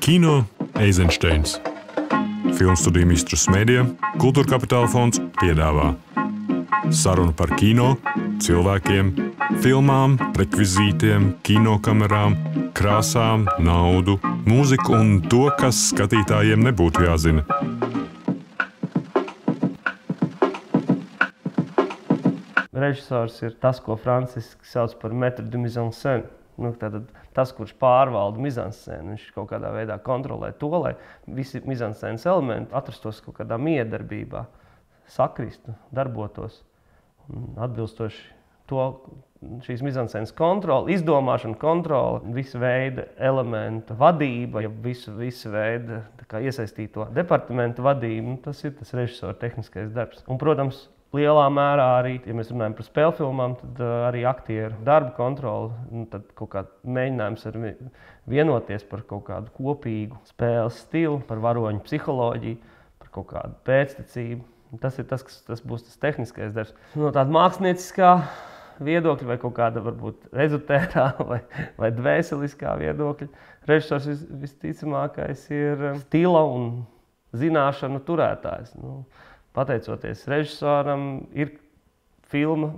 Kino Eizensteins. Filmstudiju Mistrus Media Kultūra Kapitāla fonds piedāvā sarunu par kino, cilvēkiem, filmām, rekvizītiem, kinokamerām, krāsām, naudu, mūziku un to, kas skatītājiem nebūtu jāzina. Režisors ir tas, ko franciski sauc par maître de mise en scène. Tātad tas, kurš pārvalda mizanscēnu, viņš kaut kādā veidā kontrolē to, lai visi mizanscēnas elementi atrastos kaut kādā miedarbībā, sakristu, darbotos. Atbilstoši to šīs mizanscēnas kontrole, izdomāšana, kontrole, visa veida elementa vadība, ja visu veida iesaistīto departamentu vadība, tas ir tas režisora tehniskais darbs. Un, protams, lielā mērā arī, ja mēs runājam par spēļu filmām, tad arī aktieru darba kontroli, tad kaut kāds mēģinājums ar vienoties par kaut kādu kopīgu spēles stilu, par varoņu psiholoģiju, par kaut kādu pēctecību. Tas ir tas būs tas tehniskais darbs. No tāda mākslinieckā viedokļa vai kaut kāda varbūt ezotērā vai dvēseliskā viedokļa, režisors visticamākais ir stila un zināšanu turētājs. Pateicoties režisoram, filma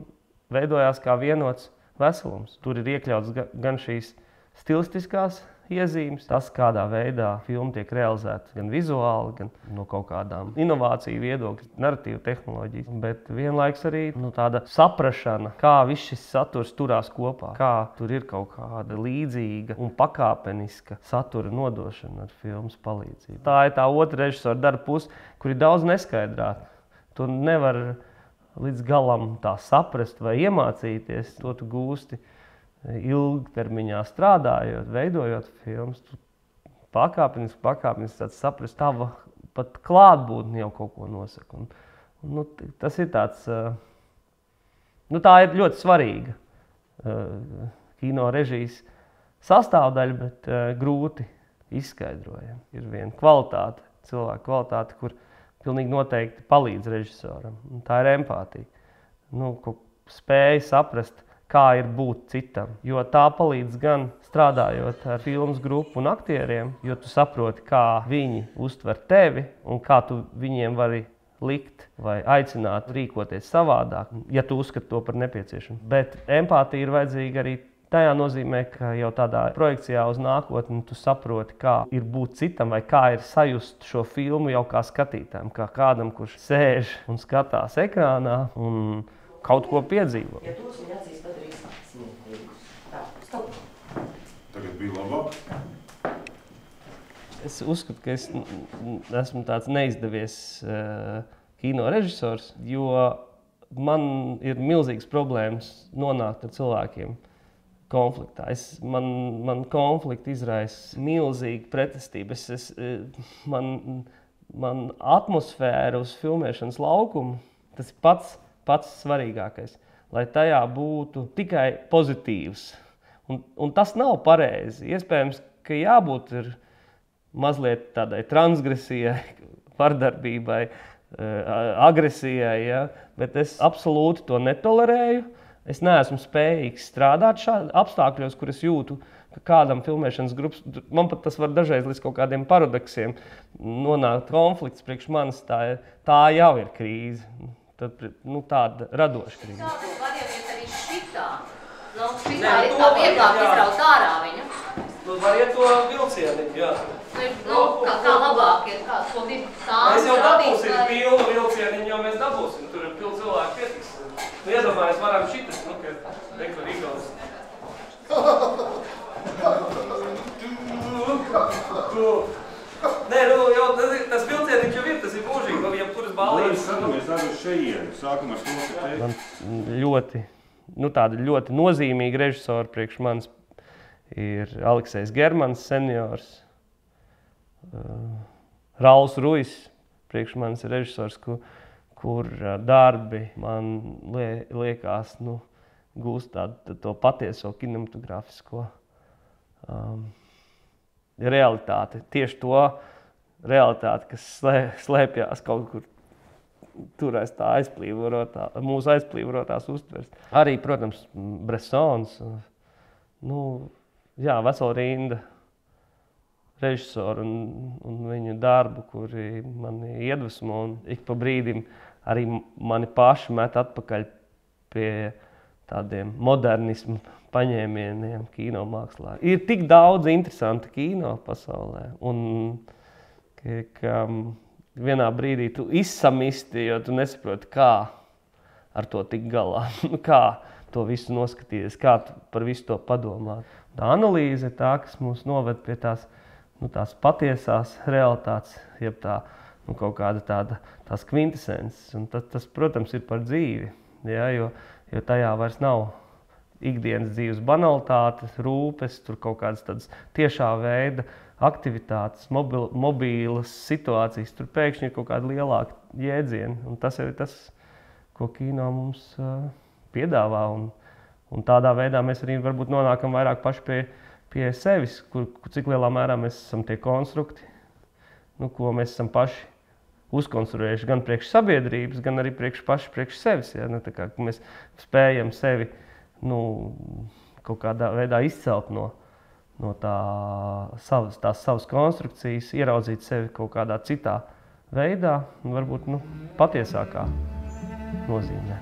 veidojās kā vienots veselums. Tur ir iekļauts gan šīs stilistiskās iezīmes, tas, kādā veidā filma tiek realizēta, gan vizuāli, gan no kaut kādām inovāciju viedokļu, narratīvu tehnoloģijas, bet vienlaiks arī tāda saprašana, kā viss šis saturs turās kopā, kā tur ir kaut kāda līdzīga un pakāpeniska satura nodošana ar filmas palīdzību. Tā ir tā otra režisora darba puse, kur ir daudz neskaidrāk. To nevar līdz galam tā saprast vai iemācīties, to tu gūsti ilgtermiņā strādājot, veidojot filmas. Pakāpeniski tāds saprast, tava pat klātbūtne jau kaut ko nosaka. Tas ir tāds, tā ir ļoti svarīga kino režijas sastāvdaļa, bet grūti izskaidrojama. Ir viena kvalitāte, cilvēka kvalitāte, kur pilnīgi noteikti palīdz režisoram. Tā ir empātija. Spēja saprast, kā ir būt citam. Jo tā palīdz gan strādājot ar filmas grupu un aktieriem, jo tu saproti, kā viņi uztver tevi un kā tu viņiem vari likt vai aicināt rīkoties savādāk, ja tu uzskati to par nepieciešamu. Bet empātija ir vajadzīga arī tajā nozīmē, ka jau tādā projekcijā uz nākotni tu saproti, kā ir būt citam vai kā ir sajust šo filmu jau kā skatītājam, kā kādam, kurš sēž un skatās ekrānā un kaut ko piedzīvo. Tagad bija labāk? Es uzskatu, ka es esmu tāds neizdevies kino režisors, jo man ir milzīgas problēmas nonākt ar cilvēkiem konfliktā. Man konflikti izraisa milzīgu pretestību. Man atmosfēra uz filmēšanas laukumu, tas ir pats svarīgākais, lai tajā būtu tikai pozitīvs. Un tas nav pareizi. Iespējams, ka jābūt ir mazliet tādai transgresijai, vardarbībai, agresijai, ja? Bet es absolūti to netolerēju. Es neesmu spējīgs strādāt šādi apstākļos, kur es jūtu, ka kādam filmēšanas grupas, man pat tas var dažreiz līdz kaut kādiem paradoksiem nonākt konflikts priekš manis, tā jau ir krīze. Tāda radoša krīze. Tā var jau iet arī šitā. Šitā ir tā vieglāk izraut ārā viņu. Var iet to vilcieni, jā. Kā labāk ir, ko grib stāvis. Mēs jau dabūsim pilnu vilcieniņu, jau mēs dabūsim. Tur ir pilnu cilvēku pietiks. Iedomājies, varam šitas, ka nekla Rīgals. Nē, jau tas vilcieniņš jau ir, tas ir mūžīgi, jau kuras ballītes. Skatāmies arī uz šejienu. Sākam ar to, ka te. Man tāda ļoti nozīmīga režisora priekš manis ir Aleksejs Germans seniors, Rauls Ruijs priekš manis ir režisors, kur darbi man liekas, gūst to patieso kinematografisko realitāti. Tieši to realitāti, kas slēpjās kaut kur tur aiz tā mūsu aizplīvorotās uztveres. Arī, protams, Bressons, vesela rinda režisoru un viņu darbu, kuri mani iedvesmo un ik pa brīdim arī mani paši met atpakaļ pie tādiem modernismu paņēmieniem kino mākslā. Ir tik daudz interesanta kino pasaulē un ka vienā brīdī tu izsamisti, jo tu nesaproti, kā ar to tik galā, kā to visu noskatīties, kā par visu to padomāt. Tā analīze ir tā, kas mūs noved pie tās patiesās realitātes, jeb tā kaut kāda tās kvintesences. Un tas, protams, ir par dzīvi, ja, jo tajā vairs nav ikdienas dzīves banalitātes, rūpes, tur kaut kādas tādas tiešā veida aktivitātes, mobīlas situācijas, tur pēkšņi ir kaut kāda lielāka jēdziena. Un tas ir tas, ko kino mums piedāvā. Un tādā veidā mēs arī varbūt nonākam vairāk paši pie sevis, cik lielā mērā mēs esam tie konstrukti, ko mēs esam paši uzkonstruējuši gan priekš sabiedrības, gan arī priekš sevis. Ja? Tā kā mēs spējam sevi kaut kādā veidā izcelt no tās savas konstrukcijas, ieraudzīt sevi kaut kādā citā veidā, varbūt patiesākā nozīmē.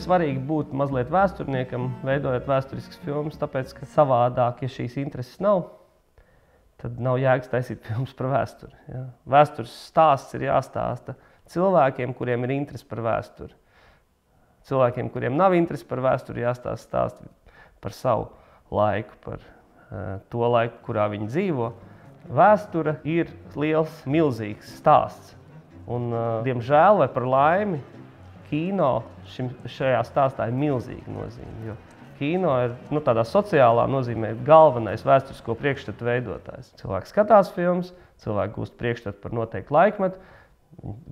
Svarīgi būt mazliet vēsturniekam, veidojot vēsturiskas filmas, tāpēc, ka savādāk, ja šīs intereses nav, tad nav jēgas taisīt filmas par vēsturi. Ja? Vēstures stāsts ir jāstāsta cilvēkiem, kuriem ir interesi par vēsturi. Cilvēkiem, kuriem nav interesi par vēsturi, jāstāsta stāsti par savu laiku, par to laiku, kurā viņi dzīvo. Vēsture ir liels, milzīgs stāsts. Un, diemžēl vai par laimi, kino šajā stāstā ir milzīga nozīme, jo kino ir tādā sociālā nozīmē galvenais vēsturisko priekšstatu veidotājs. Cilvēki skatās filmas, cilvēki gūst priekšstatu par noteiktu laikmetu,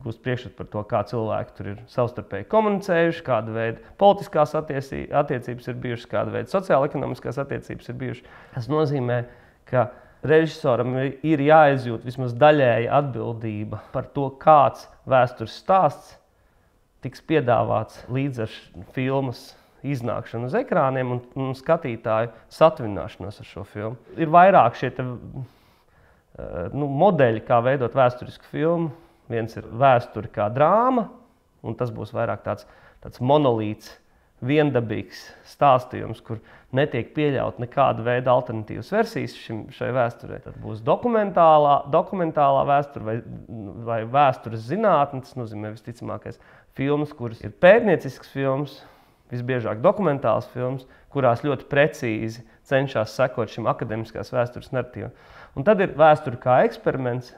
gūst priekšstatu par to, kā cilvēki tur ir savstarpēji komunicējuši, kāda veida politiskās attiecības ir bijušas, kāda veida sociāla-ekonomiskās attiecības ir bijušas. Tas nozīmē, ka režisoram ir jāizjūt vismaz daļēja atbildība par to, kāds vēstures stāsts tiks piedāvāts līdz ar filmas iznākšanu uz ekrāniem un skatītāju satvināšanos ar šo filmu. Ir vairāk šie modeļi, kā veidot vēsturisku filmu. Viens ir vēsture kā drāma, un tas būs vairāk tāds monolīts, viendabīgs stāstījums, kur netiek pieļaut nekāda veida alternatīvas versijas šai vēsturei. Tad būs dokumentālā vēsture vai vēstures zinātne, tas nozīmē visticamākais filmas, kuras ir pētnieciskas filmas, visbiežāk dokumentālas filmas, kurās ļoti precīzi cenšas sekot šim akademiskās vēstures narratīvam. Un tad ir vēsture kā eksperiments,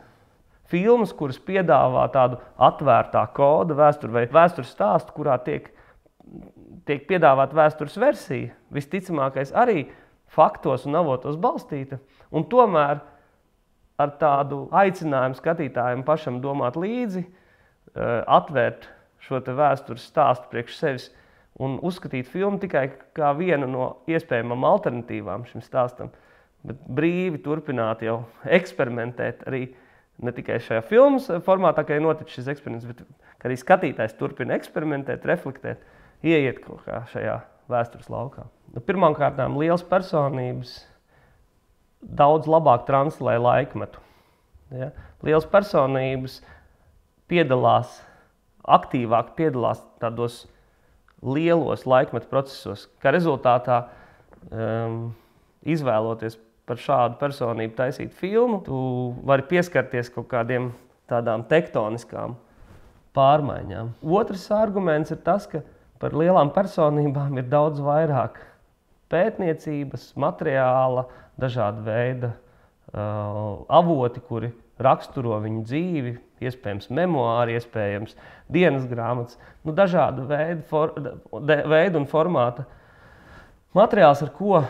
filmas, kuras piedāvā tādu atvērtā koda vēsturi vai vēstures stāstu, kurā tiek piedāvāta vēstures versija, visticamākais arī faktos un avotos balstīta, un tomēr ar tādu aicinājumu skatītājiem pašam domāt līdzi, atvērt šo te vēstures stāstu priekš sevis un uzskatīt filmu tikai kā vienu no iespējamām alternatīvām šim stāstam, bet brīvi turpināt jau eksperimentēt arī ne tikai šajā filmas formātā, kā ir noticis šis eksperiments, bet arī skatītājs turpina eksperimentēt, reflektēt, ieiet kaut kā šajā vēstures laukā. Pirmkārtām, liels personības daudz labāk translē laikmetu. Ja? Liels personības aktīvāk piedalās tādos lielos laikmetu procesos, kā rezultātā izvēloties par šādu personību taisīt filmu, tu vari pieskarties kaut kādiem tādām tektoniskām pārmaiņām. Otrs arguments ir tas, ka par lielām personībām ir daudz vairāk pētniecības, materiāla, dažāda veida avoti, kuri raksturo viņu dzīvi, iespējams memoāri, iespējams dienas grāmatas, dažādu veidu un formāta materiāls, ar ko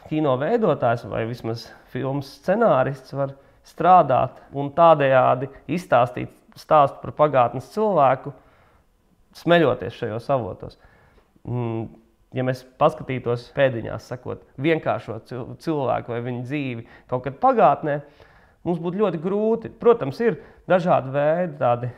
kino veidotājs vai vismaz filmas scenārists var strādāt un tādējādi izstāstīt stāstu par pagātnes cilvēku, smeļoties šajos avotos. Ja mēs paskatītos pēdiņās, sakot, vienkāršo cilvēku vai viņa dzīvi kaut kad pagātnē, mums būtu ļoti grūti. Protams, ir dažādi veidi, tādi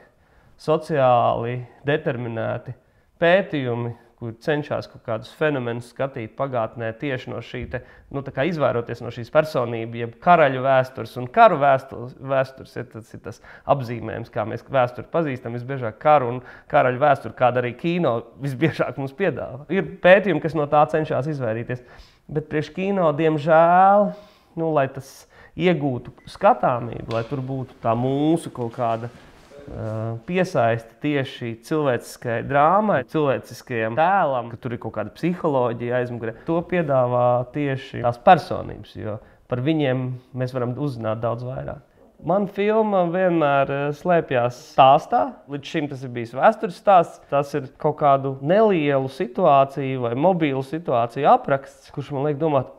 sociāli determinēti pētījumi, kur cenšas kaut kādus fenomenus skatīt pagātnē tieši no šī, tā kā izvairoties no šīs personību, jeb karaļu vēstures un karu vēstures ir tas apzīmējums, kā mēs vēsturi pazīstam, visbiežāk karu un karaļu vēsturi, kāda arī kino visbiežāk mums piedāvā. Ir pētījumi, kas no tā cenšas izvairīties, bet priekš kino, diemžēl, lai tas iegūtu skatāmību, lai tur būtu tā mūsu kaut kāda piesaisti tieši cilvēciskai drāmai, cilvēciskajam tēlam, ka tur ir kaut kāda psiholoģija aizmugurē. To piedāvā tieši tās personības, jo par viņiem mēs varam uzzināt daudz vairāk. Man filma vienmēr slēpjās stāstā. Līdz šim tas ir bijis vēstures stāsts. Tas ir kaut kādu nelielu situāciju vai mobīlu situāciju apraksts, kurš man liek domāt,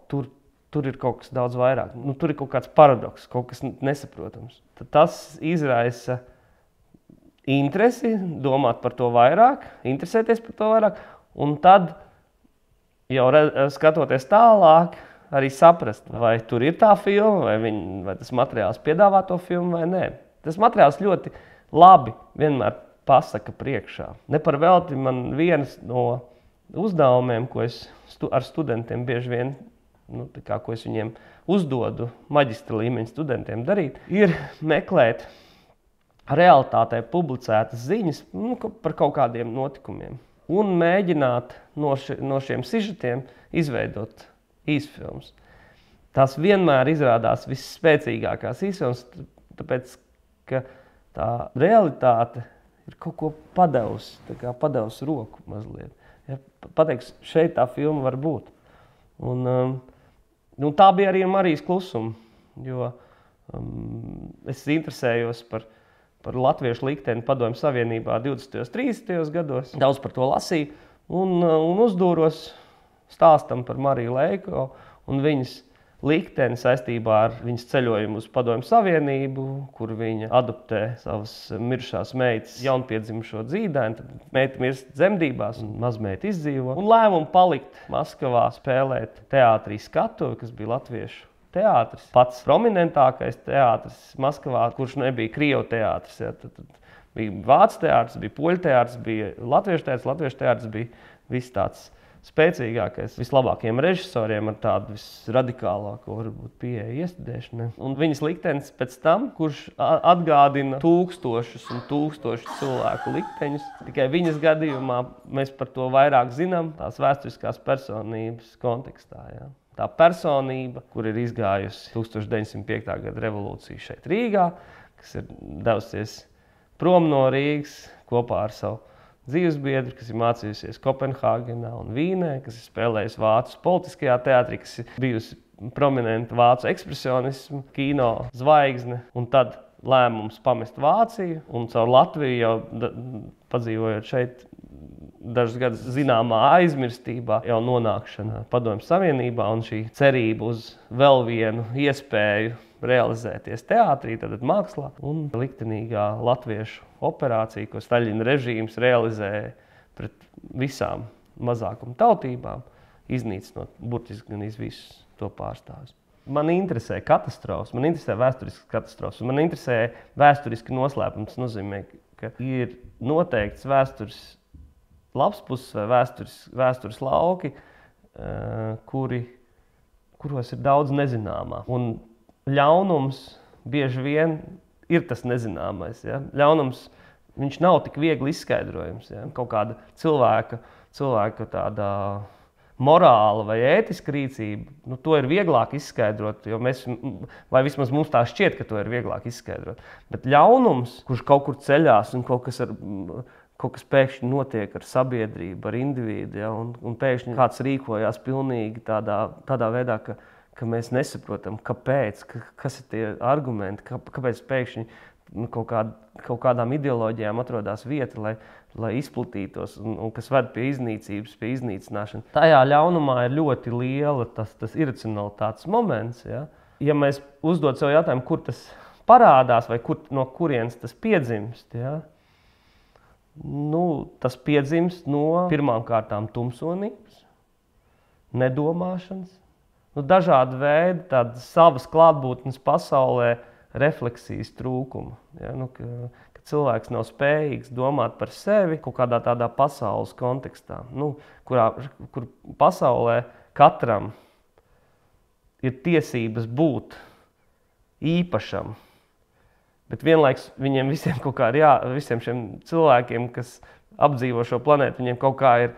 tur ir kaut kas daudz vairāk. Tur ir kaut kāds paradoks, kaut kas nesaprotams. Tad tas izraisa interesi, domāt par to vairāk, interesēties par to vairāk, un tad jau skatoties tālāk, arī saprast, vai tur ir tā filma, vai tas materiāls piedāvā to filmu vai nē. Tas materiāls ļoti labi vienmēr pasaka priekšā. Ne par velti man viens no uzdevumiem, ko es ar studentiem bieži vien, ko es viņiem uzdodu maģistra līmeņa studentiem darīt, ir meklēt realitātē publicētas ziņas par kaut kādiem notikumiem un mēģināt no šiem sižetiem izveidot īsfilmas. Tās vienmēr izrādās visspēcīgākās īsfilmas, tāpēc, ka tā realitāte ir kaut ko padevusi roku mazliet. Ja, pateiks, šeit tā filma var būt. Un tā bija arī Marijas klusuma, jo es interesējos par latviešu likteni Padomju Savienībā 20. un 30. gados. Daudz par to lasīju un uzdūros stāstam par Mariju Leiko un viņas likteni saistībā ar viņas ceļojumu uz Padomju Savienību, kur viņa adoptē savas mirušās meitas jaunpiedzimušo dzīdēnu, tad meita mirst dzemdībās un mazmeita izdzīvo. Un lēmumu palikt Maskavā spēlēt teātrī Skatuve, kas bija latviešu teātris. Pats prominentākais teātris Maskavā, kurš nebija Krievu teātris. Ja, tad bija vācu teātris, bija poļu teātris, bija latviešu teātris bija viss tāds spēcīgākais, vislabākajiem režisoriem ar tādu visradikālāko varbūt pieeja iestudēšanai. Un viņas liktenis pēc tam, kurš atgādina tūkstošus un tūkstošus cilvēku likteņus, tikai viņas gadījumā mēs par to vairāk zinām tās vēsturiskās personības kontekstā. Ja. Tā personība, kur ir izgājusi 1905. gada revolūcija šeit Rīgā, kas ir devusies prom no Rīgas kopā ar savu dzīvesbiedru, kas ir mācījusies Kopenhāgenā un Vīnē, kas ir spēlējusi vācu politiskajā teātrī, kas ir bijusi prominenta vācu ekspresionismu, kino zvaigzne, un tad lēmums pamest Vāciju un caur Latviju jau padzīvojot šeit dažus gadus zināmā aizmirstībā, jau nonākšana Padomju Savienībā un šī cerība uz vēl vienu iespēju realizēties teātrī, tad mākslā, un liktenīgā latviešu operācija, ko Staļina režīms realizēja pret visām mazākuma tautībām, iznīcinot burtiski gan visus to pārstāvjus. Man interesē katastrofas, man interesē vēsturiskas katastrofas, un man interesē vēsturiski noslēpums. Tas nozīmē, ka ir noteikts vēstures lapspuses vai vēstures lauki, kuros ir daudz nezināmā. Un ļaunums bieži vien ir tas nezināmais. Ja? Ļaunums, viņš nav tik viegli izskaidrojams. Ja? Kaut kāda cilvēka tāda morāla vai ētiska rīcība, to ir vieglāk izskaidrot, jo vai vismaz mums tā šķiet, ka to ir vieglāk izskaidrot. Bet ļaunums, kurš kaut kur ceļās un kaut kas pēkšņi notiek ar sabiedrību, ar individu, ja, un pēkšņi kāds rīkojās pilnīgi tādā veidā, ka mēs nesaprotam, kāpēc, kas ir tie argumenti, kāpēc pēkšņi kaut kādām ideoloģijām atrodas vieta, lai izplatītos un kas ved pie iznīcības, pie iznīcināšanas. Tajā ļaunumā ir ļoti liela tas iracionalitātes moments. Ja, ja mēs uzdod sev jautājumu, kur tas parādās vai no kurienes tas piedzimst, ja, tas piedzimst no pirmām kārtām tumsonības, nedomāšanas, dažādi veidi tādas savas klātbūtnes pasaulē refleksijas trūkuma. Ja, ka cilvēks nav spējīgs domāt par sevi kaut kādā tādā pasaules kontekstā, kur pasaulē katram ir tiesības būt īpašam, bet vienlaiks viņiem visiem kaut kā visiem šiem cilvēkiem, kas apdzīvo šo planētu, viņiem kaut kā ir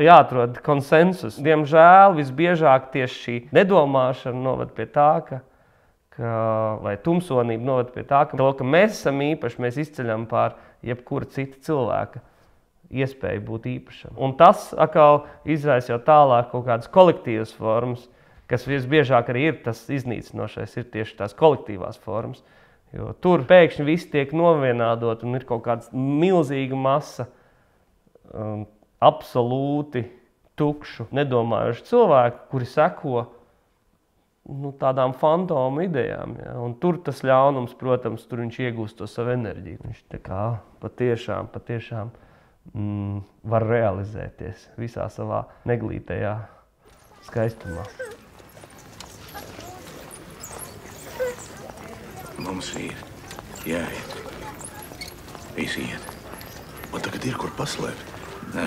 jāatrod konsensus. Diemžēl visbiežāk tieši šī nedomāšana noved pie tā, vai tumsonība noved pie tā, ka mēs esam īpaši, mēs izceļam pār jebkura cita cilvēka iespēju būt īpašam. Un tas atkal izraisa jau tālāk kaut kādas kolektīvas formas, kas visbiežāk arī ir tas iznīcinošais, ir tieši tās kolektīvās formas. Jo tur pēkšņi viss tiek novienādot un ir kaut kāda milzīga masa absolūti tukšu, nedomājuši cilvēki, kuri seko tādām fantomu idejām. Ja? Un tur tas ļaunums, protams, tur viņš iegūst to savu enerģiju. Viņš tā kā patiešām var realizēties visā savā neglītajā skaistumā. Mums ir jāiet. Visi iet. Un tagad ir, kur paslēpt. Nē.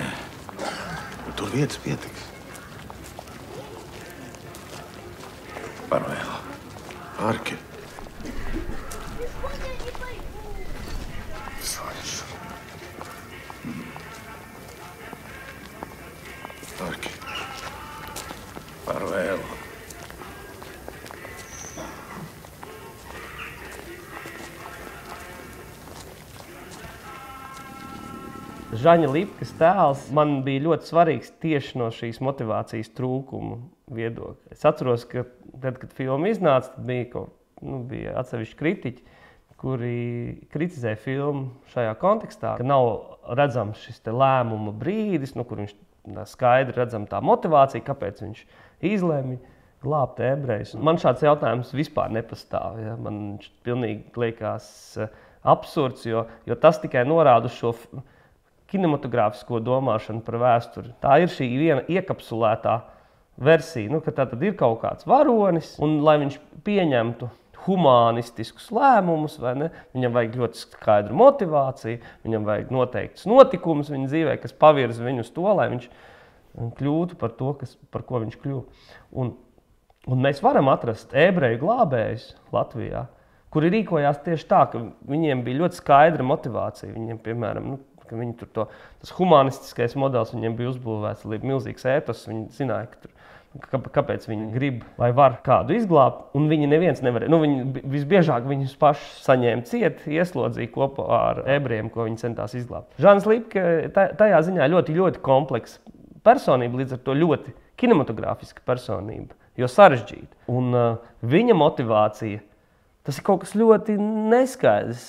Tur vietas pietiks. Parvēl. Arki. Arki. Parvēl. Žaņa Lipkas tēls man bija ļoti svarīgs tieši no šīs motivācijas trūkuma viedokļa. Es atceros, ka tad, kad filma iznāca, tad bija atsevišķi kritiķi, kuri kritizēja filmu šajā kontekstā, ka nav redzams šis lēmuma brīdis, kur viņš skaidri redzam tā motivācija, kāpēc viņš izlēma glābt ebrejus. Man šāds jautājums vispār nepastāv. Ja? Man pilnīgi liekas absurds, jo tas tikai norāda uz šo kinematogrāfisko domāšanu par vēsturi. Tā ir šī viena iekapsulētā versija, ka tā tad ir kaut kāds varonis, un lai viņš pieņemtu humanistiskus lēmumus, vai ne, viņam vajag ļoti skaidru motivāciju, viņam vajag noteiktus notikumus viņa dzīvē, kas pavirza viņu uz to, lai viņš kļūtu par to, par ko viņš kļuva. Un mēs varam atrast ebreju glābējus Latvijā, kuri rīkojās tieši tā, ka viņiem bija ļoti skaidra motivācija. Viņiem, piemēram, ka tas humanistiskais modelis viņiem bija uzbūvēts milzīgs ētos, viņi zināja, kāpēc viņi grib vai var kādu izglābt, un viņi neviens nevarēja. Visbiežāk viņus pašus saņēma ciet, ieslodzīja kopā ar ebrejiem, ko viņi centās izglābt. Žans Lipka tajā ziņā ļoti, ļoti kompleksa personība, līdz ar to ļoti kinematogrāfiska personība, jo sarežģīta. Un viņa motivācija, tas ir kaut kas ļoti neskaidrs.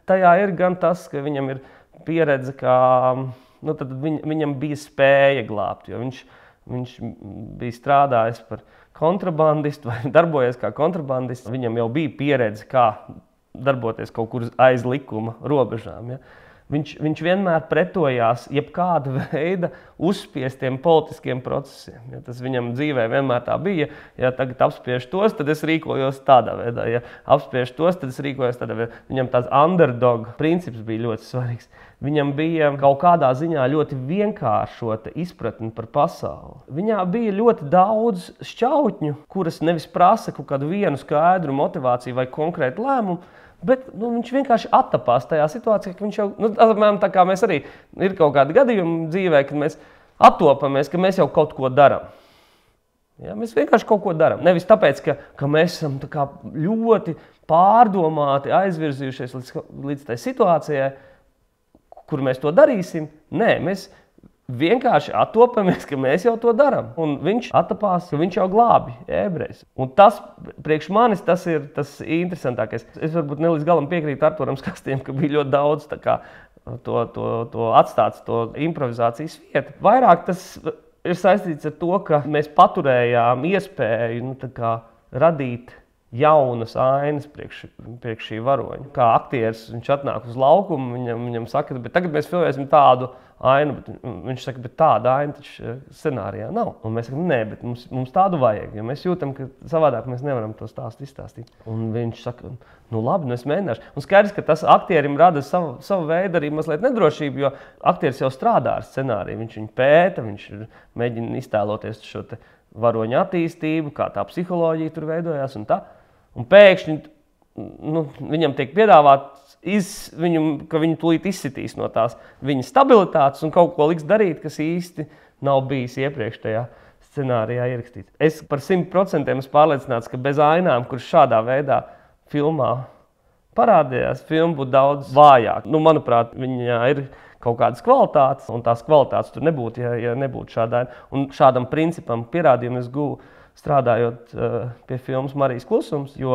Tajā ir gan tas, ka viņam ir pieredze, tad viņam bija spēja glābt, jo viņš bija strādājis par kontrabandistu vai darbojies kā kontrabandists. Viņam jau bija pieredze, kā darboties kaut kur aiz likuma robežām. Ja? Viņš vienmēr pretojās jebkāda veida uzspiestiem politiskiem procesiem. Ja? Tas viņam dzīvē vienmēr tā bija. Ja tagad apspiež tos, tad es rīkojos tādā veidā. Ja apspiež tos, tad es rīkojos tādā veidā. Viņam tāds underdog princips bija ļoti svarīgs. Viņam bija kaut kādā ziņā ļoti vienkāršota izpratne par pasauli. Viņā bija ļoti daudz šķautņu, kuras nevis prasa kaut kādu vienu skaidru motivāciju vai konkrētu lēmumu, bet viņš vienkārši attapās tajā situācijā, ka viņš jau, apmēram tā kā mēs arī, ir kaut kādi gadījumi dzīvē, kad mēs attopamies, ka mēs jau kaut ko darām. Ja, mēs vienkārši kaut ko darām. Nevis tāpēc, ka mēs esam tā kā ļoti pārdomāti aizvirzījušies līdz tai situācijai, kur mēs to darīsim. Nē, mēs vienkārši attopamies, ka mēs jau to darām. Un viņš attapās, ka viņš jau glābi ebrejus. Un tas, priekš manis, tas ir tas interesantākais. Es varbūt ne līdz galam piekrītu Arturam Skastiem, ka bija ļoti daudz tā kā to atstāts, to improvizācijas vietu. Vairāk tas ir saistīts ar to, ka mēs paturējām iespēju tā kā radīt jaunas ainas priekš šī varoņa. Kā aktieris viņš atnāk uz laukumu, viņam saka, bet tagad mēs filmēsim tādu ainu, bet viņš saka, bet tāda aina taču scenārijā nav. Un mēs sakam, nē, bet mums tādu vajag, jo mēs jūtam, ka savādāk mēs nevaram to stāstu izstāstīt. Un viņš saka, nu labi, nu es mēģināšu. Un skaidrs, ka tas aktierim rada savu veidu arī mazliet nedrošību, jo aktieris jau strādā ar scenāriju, viņš viņu pēta, viņš mēģina iztēloties šo te varoņa attīstību, kā tā psiholoģija tur veidojās un tā. Un pēkšņi viņam tiek piedāvāts, ka viņu tūlīt izsitīs no tās viņa stabilitātes un kaut ko liks darīt, kas īsti nav bijis iepriekš tajā scenārijā ierakstīts. Es par 100% esmu pārliecināts, ka bez ainām, kurš šādā veidā filmā parādījās, filma būtu daudz vājāk. Manuprāt, viņā ir kaut kādas kvalitātes, un tās kvalitātes tur nebūtu, ja nebūtu šāda aina. Un šādam principam pierādījumu es guvu strādājot pie filmas Marijas klusums, jo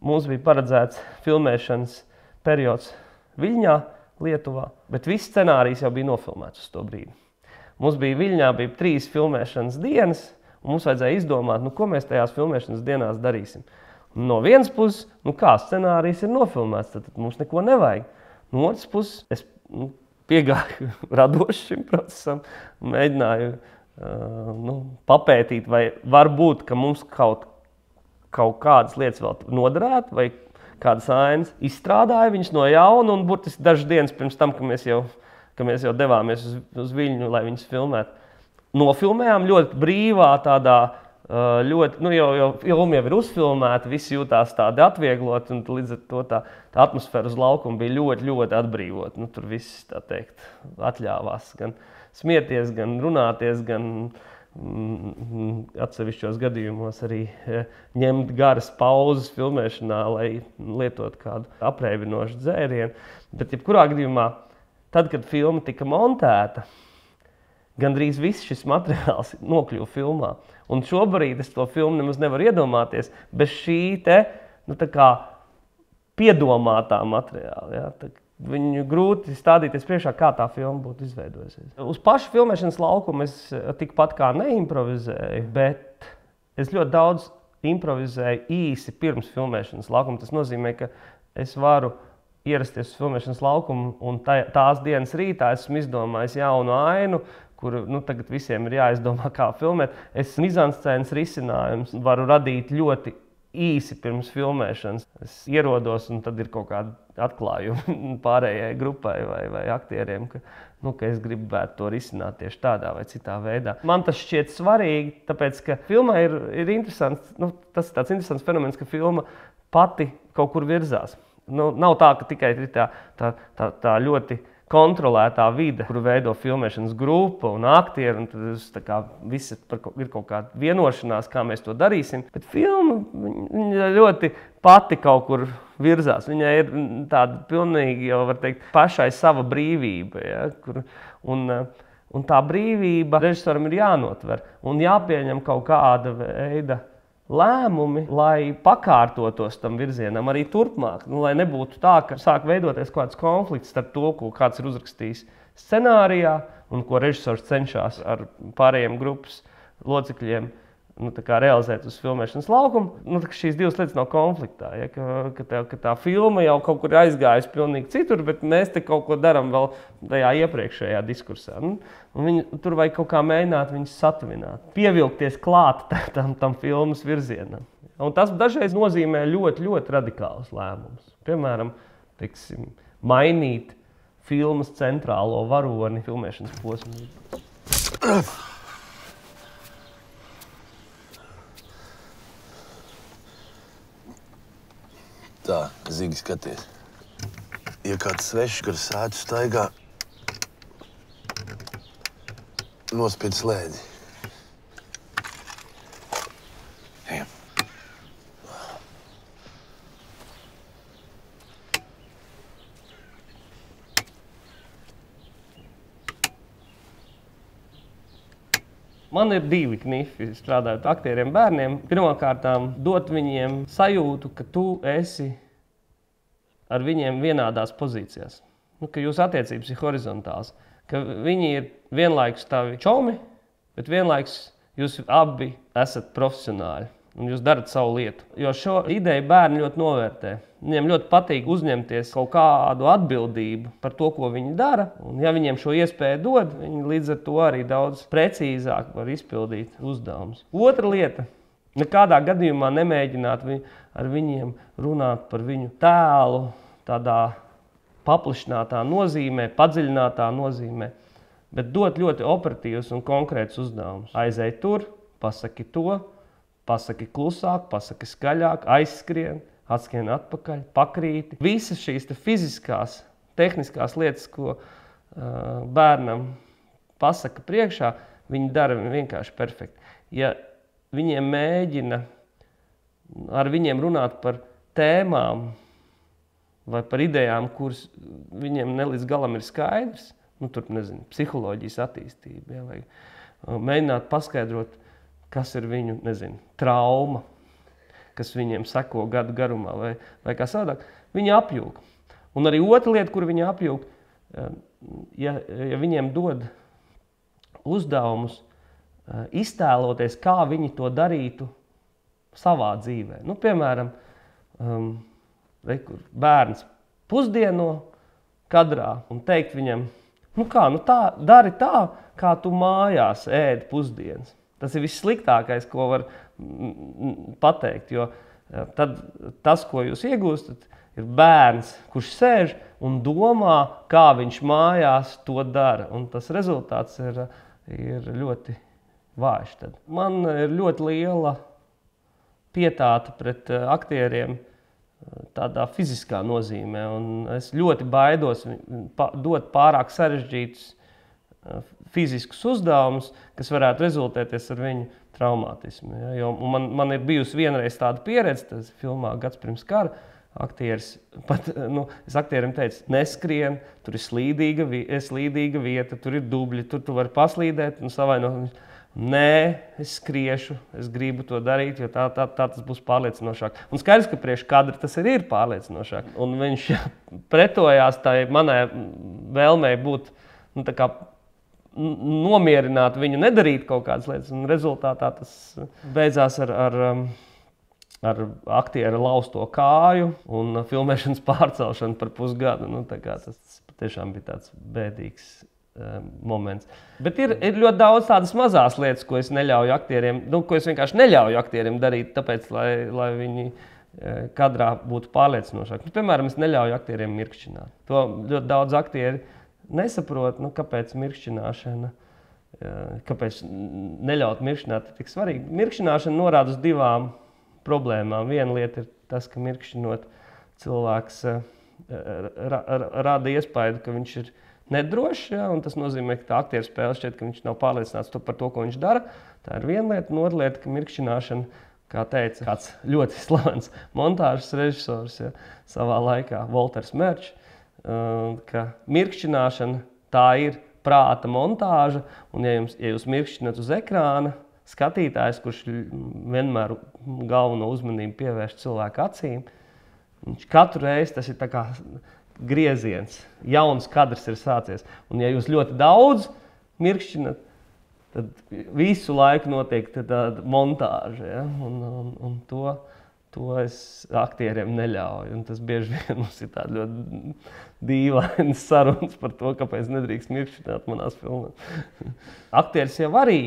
mums bija paredzēts filmēšanas periods Viļņā, Lietuvā, bet viss scenārijs jau bija nofilmēts uz to brīdi. Mums bija Viļņā 3 filmēšanas dienas, un mums vajadzēja izdomāt, ko mēs tajās filmēšanas dienās darīsim. No vienas puses, kā scenārijs ir nofilmēts, tad mums neko nevajag. No otras puses, es piegāju radoši šim procesam, mēģināju papētīt, vai varbūt, ka mums kaut kādas lietas vēl noderētu, vai kādas ainas izstrādāja viņas no jauna, un burtiski dažas dienas pirms tam, ka mēs jau devāmies uz Viļņu, lai viņas filmētu. Nofilmējām ļoti brīvā tādā, jo filma jau ir uzfilmēta, visi jūtās tādi atviegloti, un līdz ar to tā atmosfēra uz laukumu bija ļoti, ļoti atbrīvota. Tur viss, tā teikt, atļāvās gan smieties, gan runāties, gan atsevišķos gadījumos arī ņemt garas pauzes filmēšanā, lai lietotu kādu apreibinošu dzērienu. Bet jebkurā gadījumā, tad, kad filma tika montēta, gandrīz viss šis materiāls nokļuva filmā. Un šobrīd es to filmu nemaz nevaru iedomāties bez šī piedomātā materiāla. Ja? Viņu grūti stādīties priekšā, kā tā filma būtu izveidojusies. Uz pašu filmēšanas laukumu es tikpat kā neimprovizēju, bet es ļoti daudz improvizēju īsi pirms filmēšanas laukuma. Tas nozīmē, ka es varu ierasties uz filmēšanas laukumu un tās dienas rītā esmu izdomājis jaunu ainu, kuru tagad visiem ir jāizdomā, kā filmēt. Es mizanscēnas risinājums varu radīt ļoti īsi pirms filmēšanas. Es ierodos, un tad ir kaut kādi atklājumi pārējai grupai vai aktieriem, ka es gribētu to risināt tieši tādā vai citā veidā. Man tas šķiet svarīgi, tāpēc, ka filmā ir interesants, tas ir tāds interesants fenomens, ka filma pati kaut kur virzās. Nav tā, ka tikai ir tā ļoti kontrolētā vide, kuru veido filmēšanas grupa un aktieri, un tad visi ir kaut kāda vienošanās, kā mēs to darīsim. Bet filma ļoti pati kaut kur virzās. Viņai ir tāda pilnīgi, jau var teikt, pašai sava brīvība. Ja, un tā brīvība režisoram ir jānotver un jāpieņem kaut kāda veida lēmumi, lai pakārtotos tam virzienam arī turpmāk. Lai nebūtu tā, ka sāk veidoties kaut kāds konflikts starp to, ko kāds ir uzrakstījis scenārijā un ko režisors cenšas ar pārējiem grupas locekļiem realizēt uz filmēšanas laukumu. Šīs divas lietas nav konfliktā. Ja, ka tā filma jau kaut kur aizgājusi pilnīgi citur, bet mēs te kaut ko darām vēl tajā iepriekšējā diskursā. Tur vajag kaut kā mēģināt viņus satuvināt, pievilkties klāt tam filmas virzienam. Un tas dažreiz nozīmē ļoti, ļoti radikālus lēmumus. Piemēram, mainīt filmas centrālo varoni filmēšanas posmā. Tā, Zigi, skaties. Ja kāds svešs gar sētu staigā, nospied slēdzi. Ejam. Man ir 2 knifi strādājot aktieriem bērniem. Pirmkārtām dot viņiem sajūtu, ka tu esi ar viņiem vienādās pozīcijās. Ka jūsu attiecības ir horizontāls. Ka viņi ir vienlaikus tavi čomi, bet vienlaikus jūs abi esat profesionāļi. Un jūs darat savu lietu. Jo šo ideju bērni ļoti novērtē. Viņiem ļoti patīk uzņemties kaut kādu atbildību par to, ko viņi dara. Un ja viņiem šo iespēju dod, viņi līdz ar to arī daudz precīzāk var izpildīt uzdevumus. Otra lieta. Nekādā gadījumā nemēģināt ar viņiem runāt par viņu tēlu tādā paplašinātā nozīmē, padziļinātā nozīmē, bet dot ļoti operatīvus un konkrētus uzdevumus. Aizej tur, pasaki to, pasaki klusāk, pasaki skaļāk, aizskrien, atskrien atpakaļ, pakrīti. Visas šīs fiziskās, tehniskās lietas, ko bērnam pasaka priekšā, viņi dara vienkārši perfekti. Ja viņiem mēģina ar viņiem runāt par tēmām vai par idejām, kuras viņiem nelīdz galam ir skaidrs, tur, nezinu, psiholoģijas attīstība, vai mēģināt paskaidrot, kas ir viņu, nezinu, trauma, kas viņiem seko gadu garumā, vai kā savādāk, viņi apjūg. Un arī otra lieta, kur viņi apjūg, ja viņiem dod uzdevumus, iztēloties, kā viņi to darītu savā dzīvē. Piemēram, bērns pusdieno kadrā un teikt viņam, dari tā, kā tu mājās ēdi pusdienas. Tas ir vissliktākais, ko var pateikt, jo tad tas, ko jūs iegūstat, ir bērns, kurš sēž un domā, kā viņš mājās to dara. Un tas rezultāts ir ļoti vājš. Tad. Man ir ļoti liela pietāta pret aktieriem tādā fiziskā nozīmē, un es ļoti baidos dot pārāk sarežģītus fiziskus uzdevumus, kas varētu rezultēties ar viņu traumātismu. Ja? Jo man ir bijusi vienreiz tāda pieredze, tas filmā Gads pirms kara, aktieris, es aktierim teicu, neskrien, tur ir slīdīga vieta, tur ir dubļi, tur tu vari paslīdēt un savainot. Nē, es skriešu, es gribu to darīt, jo tā tas būs pārliecinošāk. Un skaidrs, ka priekš kadra tas arī ir pārliecinošāk. Un viņš pretojās tai manai vēlmei būt, tā kā nomierināt viņu, nedarīt kaut kādas lietas. Un rezultātā tas beidzās ar aktiera lausto kāju un filmēšanas pārcelšanu par pusgadu. Tas tiešām bija tāds bēdīgs moments. Bet ir ļoti daudz tādas mazās lietas, ko es neļauju aktieriem, ko es vienkārši neļauju aktieriem darīt, tāpēc, lai viņi kadrā būtu pārliecinošāki. Piemēram, es neļauju aktieriem mirkšķināt. To ļoti daudz aktieri nesaprot, kāpēc mirkšķināšana, kāpēc neļaut mirkšķināt ir tik svarīgi. Mirkšķināšana norāda uz 2 problēmām. Viena lieta ir tas, ka mirkšķinot cilvēks rada iespēju, ka viņš ir nedrošs, ja, un tas nozīmē, ka tā aktieru spēle šķiet, ka viņš nav pārliecināts par to, ko viņš dara. Tā ir viena lieta. Un otra lieta, ka mirkšķināšana, kā teica kāds ļoti slavens montāžas režisors, ja, savā laikā, Walters Merčs, ka mirkšķināšana tā ir prāta montāža, un ja jūs mirkšķināt uz ekrāna, skatītājs, kurš vienmēr galveno uzmanību pievērš cilvēku acīm, viņš katru reizi tas ir tā kā grieziens, jauns kadrs ir sācies. Un ja jūs ļoti daudz mirkšķinat, tad visu laiku notiek tāda montāža. Ja? Un to es aktieriem neļauju. Un tas bieži vien mums ir tāda ļoti dīvainas sarunas par to, kāpēc nedrīkst mirkšķināt manās filmās. Aktieris jau arī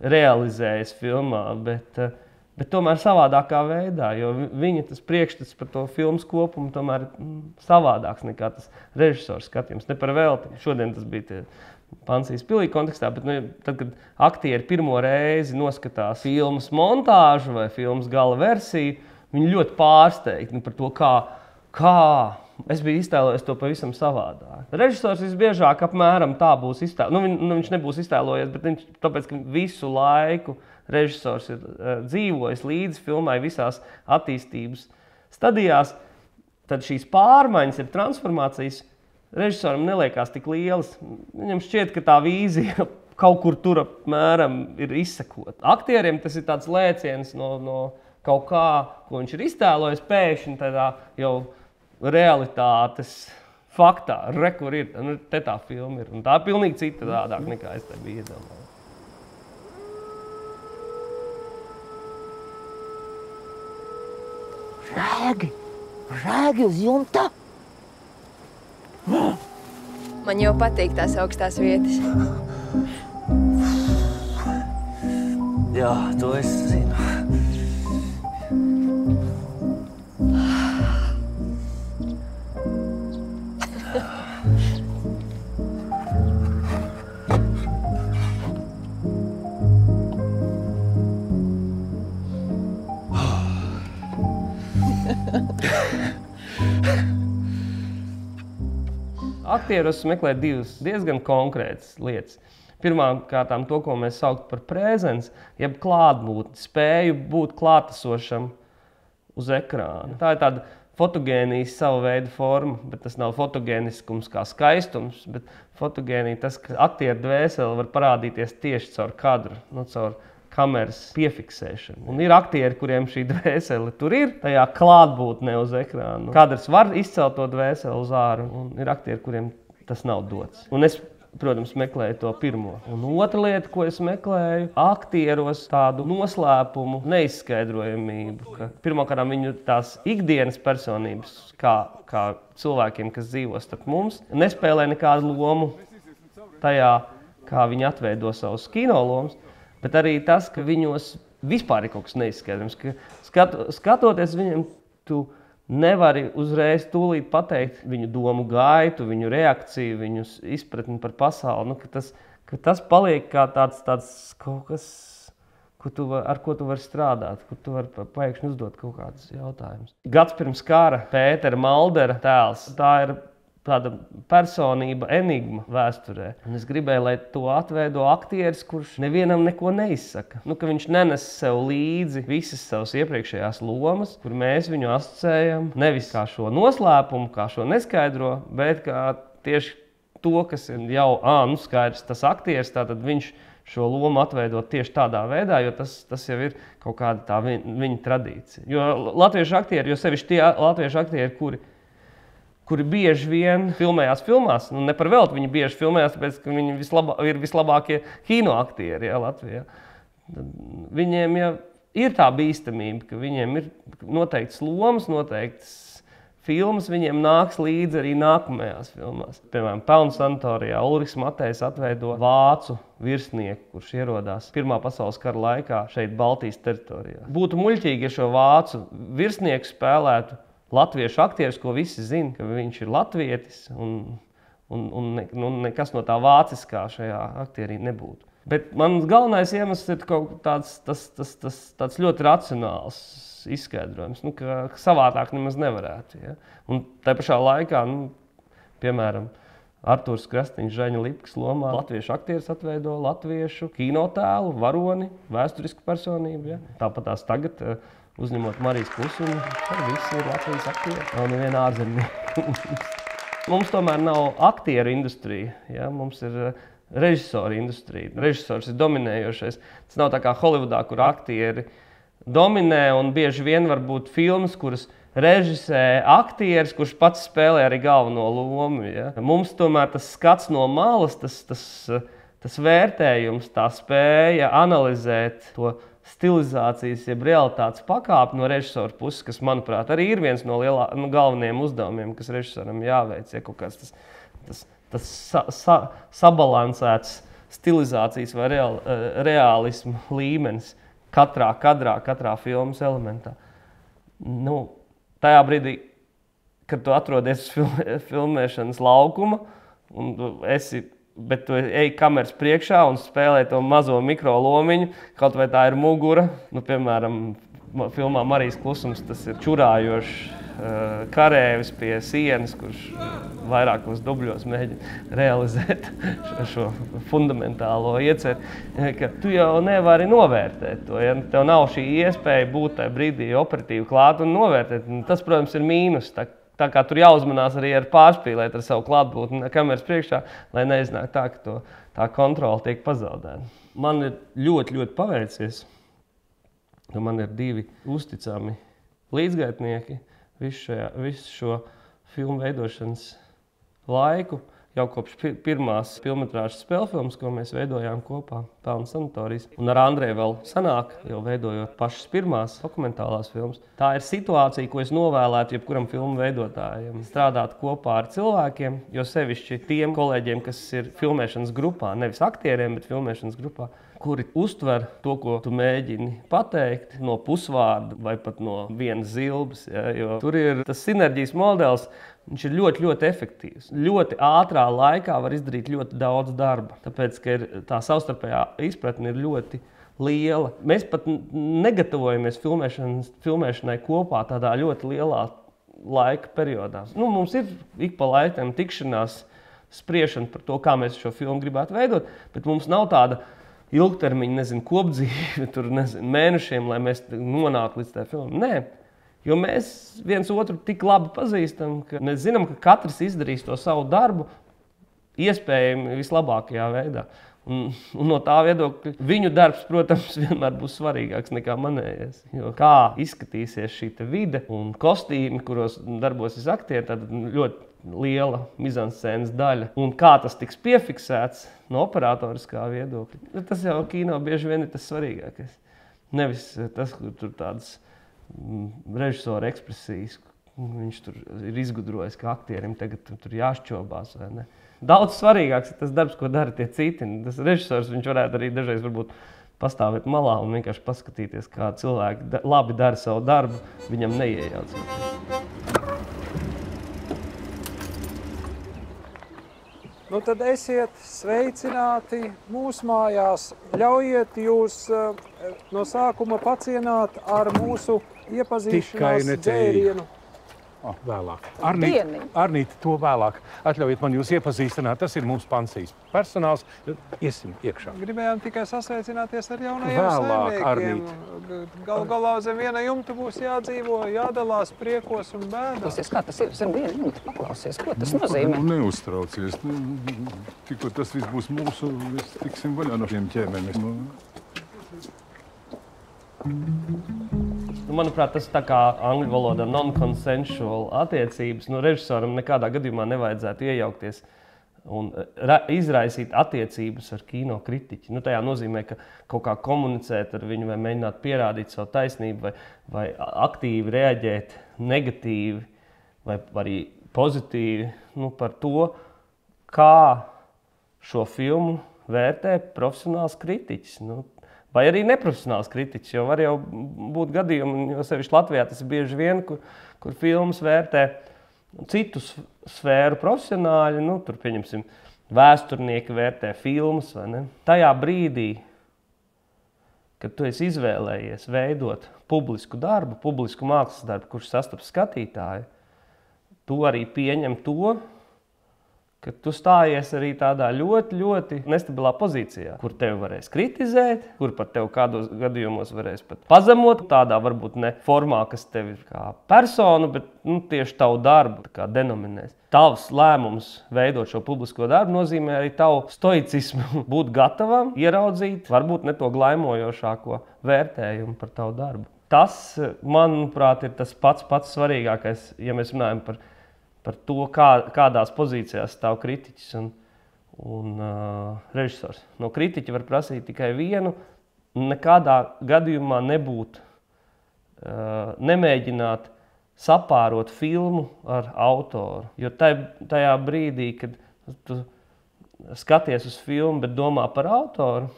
realizējas filmā, bet tomēr savādākā veidā, jo viņa tas priekšstats par to filmas kopumu tomēr ir savādāks nekā tas režisors skatījums. Ne par velti. Šodien tas bija Pansijas pilī kontekstā, bet tad, kad aktieri pirmo reizi noskatās filmas montāžu vai filmas gala versiju, viņi ļoti pārsteigti par to, kā es biju iztēlojies to pavisam savādāk. Režisors visbiežāk apmēram tā būs iztēlojies. Viņš nebūs iztēlojies, bet tāpēc, ka visu laiku režisors ir dzīvojis līdz filmai visās attīstības stadijās, tad šīs pārmaiņas ir transformācijas režisoram neliekās tik lielas. Viņam šķiet, ka tā vīzija kaut kur tur apmēram ir izsekot. Aktieriem tas ir tāds lēciens no kaut kā, ko viņš ir iztēlojis pēkšņi tādā jau realitātes faktā. Kur ir, te tā filma ir. Un tā pilnīgi citādāk nekā es te biju iedomājis. Rēgi uz jumta. Man jau patīk tās augstās vietas. Jā, to es zinu. Aktieros meklē divas diezgan konkrētas lietas. Pirmkārt, to, ko mēs saucam par prezenci, jeb klātbūtni, spēju būt klātesošam uz ekrāna. Tā ir tāda fotogēnijas sava veida forma, bet tas nav fotogēniskums kā skaistums, bet fotogēnija tas, ka aktieru dvēsele var parādīties tieši caur kadru, caur kameras piefiksēšanu. Un ir aktieri, kuriem šī dvēsele tur ir, tajā klātbūtnē uz ekrāna. Kadrs var izcelt to dvēseli uz āru, un ir aktieri, kuriem tas nav dots. Un es, protams, meklēju to pirmo. Un otra lieta, ko es meklēju, aktieros tādu noslēpumu, neizskaidrojamību. Pirmkārt, viņu tās ikdienas personības, kā cilvēkiem, kas dzīvo starp mums, nespēlē nekādu lomu tajā, kā viņi atveido savus kinolomus. Bet arī tas, ka viņos vispār ir kaut kas neizskaidrams. Skatoties viņiem, tu nevari uzreiz tūlīt pateikt viņu domu gaitu, viņu reakciju, viņu izpratni par pasauli. Ka tas paliek kā tāds kaut kas, ar ko tu vari strādāt, kur tu vari pēkšņi uzdot kaut kādus jautājumus. Gads pirms kara Pētera Maldera tēls. Tā ir tāda personība enigma vēsturē. Un es gribēju, lai to atveido aktieris, kurš nevienam neko neizsaka. Ka viņš nenes sev līdzi visas savas iepriekšējās lomas, kur mēs viņu asociējam nevis kā šo noslēpumu, kā šo neskaidro, bet kā tieši to, kas ir jau skaidrs, tas aktieris, tātad viņš šo lomu atveido tieši tādā veidā, jo tas jau ir kaut kāda tā viņa tradīcija. Jo latviešu aktieri, jo sevišķi tie latviešu aktieri, kuri bieži vien filmējās filmās, ne par velti viņi bieži filmējās, tāpēc, ka viņi ir vislabākie kinoaktieri Latvijā. Viņiem jau ir tā bīstamība, ka viņiem ir noteiktas lomas, noteiktas filmas, viņiem nāks līdzi arī nākamajās filmās. Piemēram, Pelnu sanatorijā Ulrichs Matejs atveido vācu virsnieku, kurš ierodās Pirmā pasaules kara laikā šeit Baltijas teritorijā. Būtu muļķīgi, ja šo vācu virsnieku spēlētu latviešu aktieris, ko visi zina, ka viņš ir latvietis, un nekas no tā vāciskā šajā aktierī nebūtu. Bet mans galvenais iemesls ir kaut tāds ļoti racionāls izskaidrojums, ka savādāk nemaz nevarētu. Ja? Un tā pašā laikā, piemēram, Artūrs Krastiņš Žaņa Lipkas lomā latviešu aktieris atveido latviešu kinotēlu, varoni, vēsturisku personību. Ja? Tāpat tās tagad uzņemot Marijas Klusumu, visi ir Latvijas aktieri, nav neviena ārzemnieka. Mums tomēr nav aktieru industrija, ja? Mums ir režisoru industrija. Režisors ir dominējošais. Tas nav tā kā Holivudā, kur aktieri dominē, un bieži vien var būt filmas, kuras režisē aktieris, kurš pats spēlē arī galveno lomu. Ja? Mums tomēr tas skats no malas, tas vērtējums, tā spēja analizēt to stilizācijas, jeb realitātes pakāpi no režisora puses, kas, manuprāt, arī ir viens no galvenajiem uzdevumiem, kas režisoram jāveic, ja kaut kāds tas sabalansēts stilizācijas vai reālismu līmenis katrā kadrā, katrā filmas elementā. Tajā brīdī, kad tu atrodies filmēšanas laukuma, bet tu ej kameras priekšā un spēlē to mazo mikro lomiņu, kaut vai tā ir mugura. Piemēram, filmā Marijas Klusums tas ir čurājošs karēvis pie sienas, kurš vairākos dubļos mēģina realizēt šo fundamentālo ieceri, ka tu jau nevari novērtēt to. Ja? Tev nav šī iespēja būt tajā brīdī operatīvi klāt un novērtēt. Tas, protams, ir mīnus. Tā kā tur jāuzmanās arī ar pārspīlēt ar savu klātbūtni kameras priekšā, lai neiznāk tā, ka tā kontrola tiek pazaudēta. Man ir ļoti paveicies, ka man ir 2 uzticami līdzgaitnieki visu šo filmu veidošanas laiku. Jau kopš pirmās filmetrāžas spēlfilmas, ko mēs veidojām kopā, Pelnu sanatorijas. Un ar Andreju vēl sanāk, jau veidojot pašas pirmās dokumentālās filmas. Tā ir situācija, ko es novēlētu jebkuram filmu veidotājiem. Strādāt kopā ar cilvēkiem, jo sevišķi tiem kolēģiem, kas ir filmēšanas grupā, nevis aktieriem, bet filmēšanas grupā, kuri uztver to, ko tu mēģini pateikt no pusvārda vai pat no vienas zilbes. Ja, jo tur ir tas sinerģijas modelis. Viņš ir ļoti efektīvs. Ļoti ātrā laikā var izdarīt ļoti daudz darba. Tāpēc, ka tā savstarpējā izpratne ir ļoti liela. Mēs pat negatavojamies filmēšanai kopā tādā ļoti lielā laika periodā. Mums ir ik pa laikam tikšanās, spriešana par to, kā mēs šo filmu gribētu veidot, bet mums nav tāda ilgtermiņa, kopdzīve, mēnešiem, lai mēs nonāktu līdz tai filmai. Nē. Jo mēs viens otru tik labi pazīstam, ka mēs zinām, ka katrs izdarīs to savu darbu iespējami vislabākajā veidā. Un no tā viedokļa viņu darbs, protams, vienmēr būs svarīgāks nekā manējais. Jo kā izskatīsies šī vide un kostīmi, kuros darbosies aktieri, tad ļoti liela mizanscēnas daļa. Un kā tas tiks piefiksēts no operatoriskā viedokļa, tas jau kino bieži vien ir tas svarīgākais. Nevis tas, kur tur tādas režisora ekspresijas, viņš tur ir izgudrojis, ka aktierim tagad tur jāšķobās, vai ne? Daudz svarīgāks ir tas darbs, ko dara tie citi. Tas režisors, viņš varētu arī dažreiz varbūt pastāvēt malā un vienkārši paskatīties, kā cilvēki labi dara savu darbu, viņam neiejaucas. Tad esiet sveicināti mūsu mājās. Ļaujiet jūs no sākuma pacienāt ar mūsu iepazīšanās dzērienu. Vēlāk. Arnīti, to vēlāk. Atļaujiet man jūs iepazīstināt. Tas ir mūsu pansijas personāls. Iesim iekšā. Gribējām tikai sasveicināties ar jaunajiem saimniekiem. Galu galā zem viena jumta būs jādzīvo, jādalās priekos un bēdās. Klausies, kā tas ir zem viena jumta? Paklausies, ko tas nozīmē? Neuztraucies. Tikko tas viss būs mūsu, mēs tiksim vaļā no šiem ķēmeņiem. Manuprāt, tas tā kā angļu valodā non-consensual attiecības. Režisoram nekādā gadījumā nevajadzētu iejaukties un izraisīt attiecības ar kino kritiķi. Tajā nozīmē, ka kaut kā komunicēt ar viņu vai mēģināt pierādīt savu taisnību vai aktīvi reaģēt negatīvi vai arī pozitīvi par to, kā šo filmu vērtē profesionāls kritiķis. Vai arī neprofesionāls kritiķis, jo var jau būt gadījumi, jo sevišķi Latvijā tas ir bieži vien, kur filmas vērtē citu sfēru profesionāļi, tur, pieņemsim, vēsturnieki vērtē filmas, vai ne? Tajā brīdī, kad tu esi izvēlējies veidot publisku darbu, publisku mākslas darbu, kurš sastaps skatītāju, tu arī pieņem to, ka tu stājies arī tādā ļoti nestabilā pozīcijā, kur tevi varēs kritizēt, kur pat tevi kādos gadījumos varēs pat pazemot, tādā varbūt ne formā, kas tevi kā personu, bet tieši tavu darbu kā denominēs. Tavs lēmums veidot šo publisko darbu nozīmē arī tavu stoicismu, būt gatavam, ieraudzīt, varbūt ne to glaimojošāko vērtējumu par tavu darbu. Tas, manuprāt, ir tas pats svarīgākais, ja mēs runājam par to, kādās pozīcijās stāv kritiķis un režisors. No kritiķa var prasīt tikai vienu, nekādā gadījumā nemēģināt sapārot filmu ar autoru. Jo tajā brīdī, kad tu skaties uz filmu, bet domā par autoru,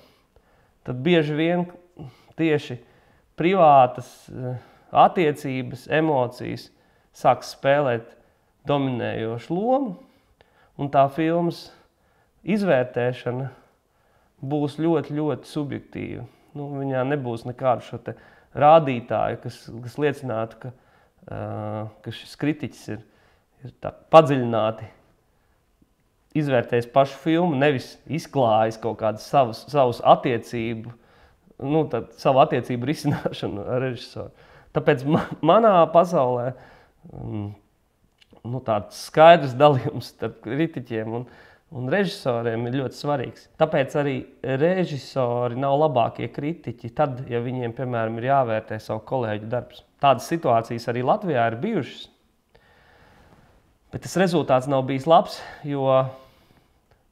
tad bieži vien tieši privātas attiecības, emocijas sāks spēlēt dominējošu lomu, un tā filmas izvērtēšana būs ļoti subjektīva. Viņā nebūs nekādu šo te rādītāju, kas liecinātu, ka šis kritiķis ir tā padziļināti izvērtējis pašu filmu, nevis izklājis kaut kādas savus attiecību, savu attiecību risināšanu ar režisoru. Tāpēc manā pasaulē tāds skaidrs dalījums starp kritiķiem un režisoriem ir ļoti svarīgs. Tāpēc arī režisori nav labākie kritiķi tad, ja viņiem, piemēram, ir jāvērtē savu kolēģu darbs. Tādas situācijas arī Latvijā ir bijušas, bet tas rezultāts nav bijis labs, jo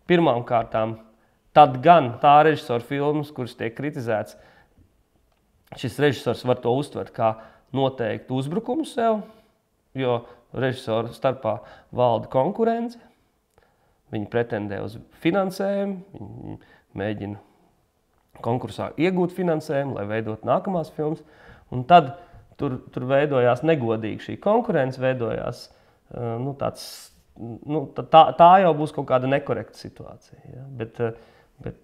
pirmām kārtām tad gan tā režisora filmas, kuras tiek kritizēts, šis režisors var to uztvert kā noteiktu uzbrukumu sev, jo režisoru starpā valda konkurence. Viņi pretendē uz finansējumu, viņi mēģina konkursā iegūt finansējumu, lai veidot nākamās filmas. Un tad tur veidojās negodīgi šī konkurence, veidojās tā jau būs kaut kāda nekorekta situācija. Ja? Bet,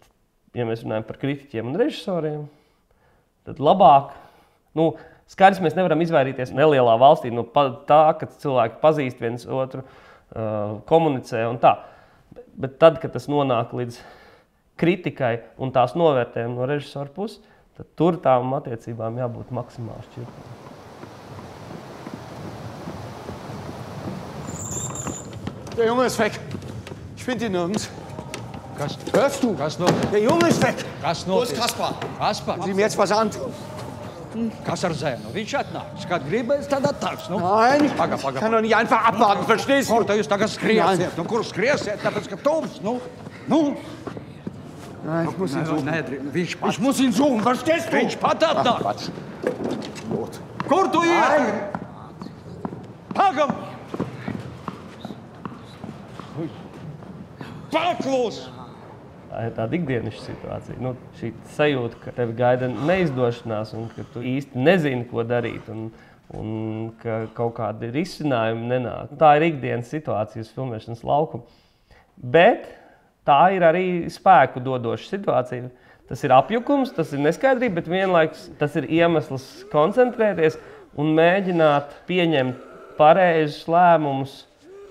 ja mēs runājam par kritiķiem un režisoriem, tad labāk, skaidrs, mēs nevaram izvairīties nelielā valstī no tā, ka cilvēki pazīst viens otru, komunicē un tā. Bet tad, kad tas nonāk līdz kritikai un tās novērtējumu no režisora puses, tad tur tām attiecībām jābūt maksimāli šķirtām. Der Junge ist weg. Ich finde ihn nirgends. Kas? Hörst du? Kas notiek? Der Junge ist weg. Kas Wo ist notiek? Kaspar? Kaspar? Können Sie mir jetzt was antun? Kas ar Zēnu? Viņš atnāks. Kad gribēs, tad atnāks. Nein, ich Paga. kann doch nicht einfach abwarten, verstehst du? Kur tu jūs tagad skriesiet? Kur skriesiet? Tāpēc, ka tums, Nein, ich muss ihn suchen. Viņš Ich muss ihn suchen, verstehst du? Viņš pat atnāk. Quatsch. Not. Kur tu iet? Pagam! Paklus! Tā ir tāda ikdienišķa situācija. Šī sajūta, ka tevi gaida neizdošanās un ka tu īsti nezini, ko darīt un ka kaut kādi risinājumi nenāk. Tā ir ikdienas situācija uz filmēšanas laukuma. Bet tā ir arī spēku dodoša situācija. Tas ir apjukums, tas ir neskaidrība, bet vienlaikus tas ir iemesls koncentrēties un mēģināt pieņemt pareizus lēmumus,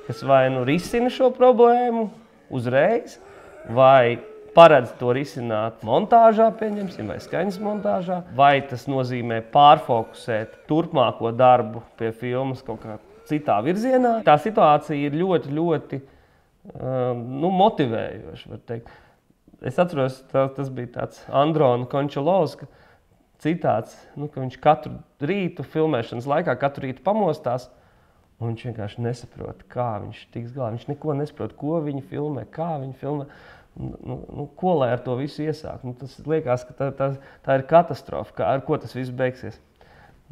kas vai risina šo problēmu uzreiz, vai paredz to risināt montāžā, pieņemsim, vai skaņas montāžā, vai tas nozīmē pārfokusēt turpmāko darbu pie filmas kaut kā citā virzienā. Tā situācija ir ļoti, ļoti motivējoša, var teikt. Es atceros, tas bija tāds Androna Končalovska citāts, ka viņš katru rītu filmēšanas laikā, katru rītu pamostās, un viņš vienkārši nesaprot, kā viņš tiks galā. Viņš neko nesaprot, ko viņi filmē, kā viņi filmē. Ko lai ar to visu iesāk? Tas liekas, ka tā ir katastrofa, ar ko tas viss beigsies.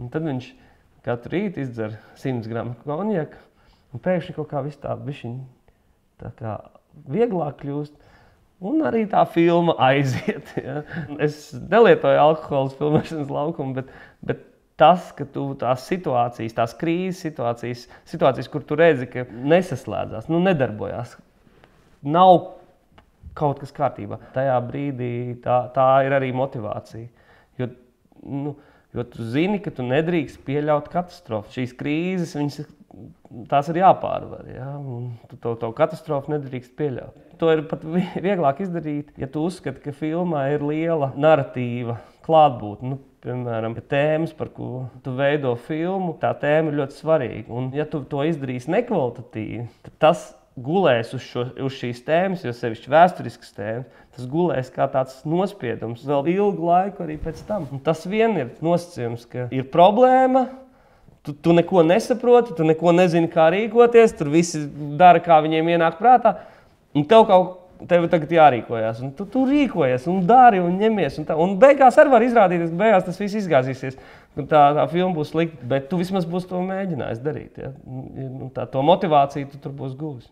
Un tad viņš katru rītu izdzer 100 gramu konjaku, un pēkšņi kaut kā viss tā bišķiņ tā kā vieglāk kļūst, un arī tā filma aiziet. Ja? Es nelietoju alkohola filmēšanas laukumu, bet tas, ka tu tās situācijas, tās krīzes situācijas, kur tu redzi, ka nesaslēdzās, nedarbojās, nav kaut kas kārtībā. Tajā brīdī tā ir arī motivācija. Jo tu zini, ka tu nedrīkst pieļaut katastrofu. Šīs krīzes, tās ir jāpārvar. Ja? Tu to katastrofu nedrīkst pieļaut. To ir pat vieglāk izdarīt, ja tu uzskati, ka filmā ir liela naratīva klātbūtne. Piemēram, tēmas, par ko tu veido filmu, tā tēma ir ļoti svarīga. Un ja tu to izdarīsi nekvalitatīvi, tad tas gulēs uz šīs tēmas, jo sevišķi vēsturiskas tēmas, tas gulēs kā tāds nospiedums vēl ilgu laiku arī pēc tam. Un tas vien ir nosacījums, ka ir problēma, tu neko nesaproti, tu neko nezini, kā rīkoties, tur visi dara, kā viņiem ienāk prātā, un tev tagad jārīkojās. Un tu rīkojies un dari un ņemies. Un beigās arī var izrādīties, ka beigās tas viss izgāzīsies. Tā filma būs slikta, bet tu vismaz būsi to mēģinājis darīt. Ja? To motivāciju tu tur būs guvis.